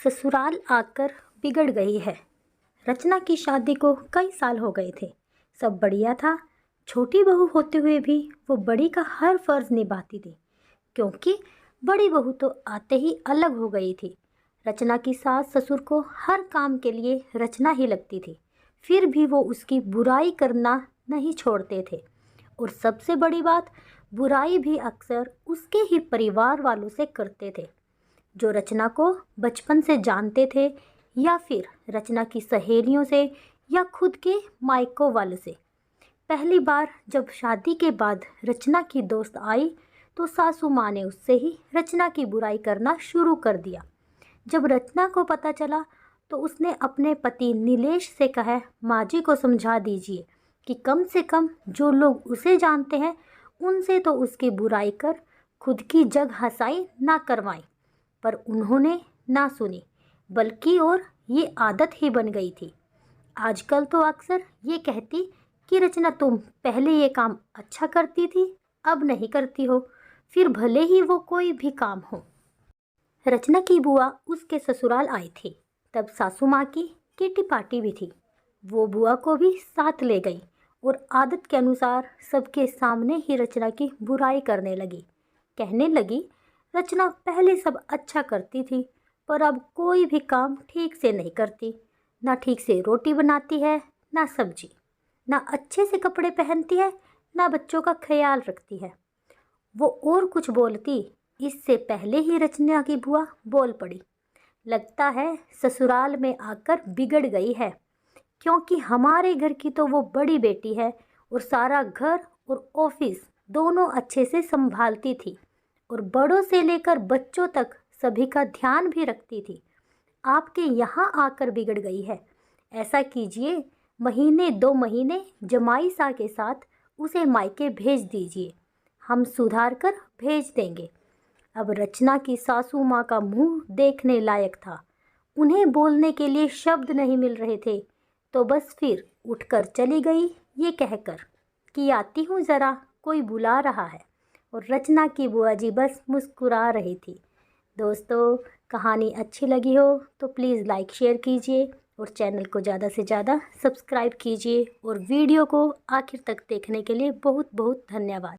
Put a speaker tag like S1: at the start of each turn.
S1: ससुराल आकर बिगड़ गई है। रचना की शादी को कई साल हो गए थे। सब बढ़िया था। छोटी बहू होते हुए भी वो बड़ी का हर फर्ज निभाती थी, क्योंकि बड़ी बहू तो आते ही अलग हो गई थी। रचना की सास ससुर को हर काम के लिए रचना ही लगती थी, फिर भी वो उसकी बुराई करना नहीं छोड़ते थे। और सबसे बड़ी बात, बुराई भी अक्सर उसके ही परिवार वालों से करते थे, जो रचना को बचपन से जानते थे, या फिर रचना की सहेलियों से, या खुद के मायकों वालों से। पहली बार जब शादी के बाद रचना की दोस्त आई, तो सासू माँ ने उससे ही रचना की बुराई करना शुरू कर दिया। जब रचना को पता चला, तो उसने अपने पति नीलेश से कहा, माँ जी को समझा दीजिए कि कम से कम जो लोग उसे जानते हैं, उनसे तो उसकी बुराई कर खुद की जग हंसाई ना करवाएं। पर उन्होंने ना सुनी, बल्कि और ये आदत ही बन गई थी। आजकल तो अक्सर ये कहती कि रचना, तुम पहले ये काम अच्छा करती थी, अब नहीं करती हो, फिर भले ही वो कोई भी काम हो। रचना की बुआ उसके ससुराल आई थी। तब सासू माँ की किटी पार्टी भी थी। वो बुआ को भी साथ ले गई और आदत के अनुसार सबके सामने ही रचना की बुराई करने लगी। कहने लगी, रचना पहले सब अच्छा करती थी, पर अब कोई भी काम ठीक से नहीं करती। ना ठीक से रोटी बनाती है, ना सब्जी, ना अच्छे से कपड़े पहनती है, ना बच्चों का ख्याल रखती है। वो और कुछ बोलती, इससे पहले ही रचना की बुआ बोल पड़ी, लगता है ससुराल में आकर बिगड़ गई है, क्योंकि हमारे घर की तो वो बड़ी बेटी है और सारा घर और ऑफिस दोनों अच्छे से संभालती थी, और बड़ों से लेकर बच्चों तक सभी का ध्यान भी रखती थी। आपके यहाँ आकर बिगड़ गई है। ऐसा कीजिए, महीने 2 महीने जमाई सा के साथ उसे मायके भेज दीजिए, हम सुधार कर भेज देंगे। अब रचना की सासू माँ का मुंह देखने लायक था। उन्हें बोलने के लिए शब्द नहीं मिल रहे थे, तो बस फिर उठकर चली गई, ये कहकर कि आती हूँ ज़रा, कोई बुला रहा है। और रचना की बुआ जी बस मुस्कुरा रही थी। दोस्तों, कहानी अच्छी लगी हो तो प्लीज़ लाइक शेयर कीजिए और चैनल को ज़्यादा से ज़्यादा सब्सक्राइब कीजिए। और वीडियो को आखिर तक देखने के लिए बहुत बहुत धन्यवाद।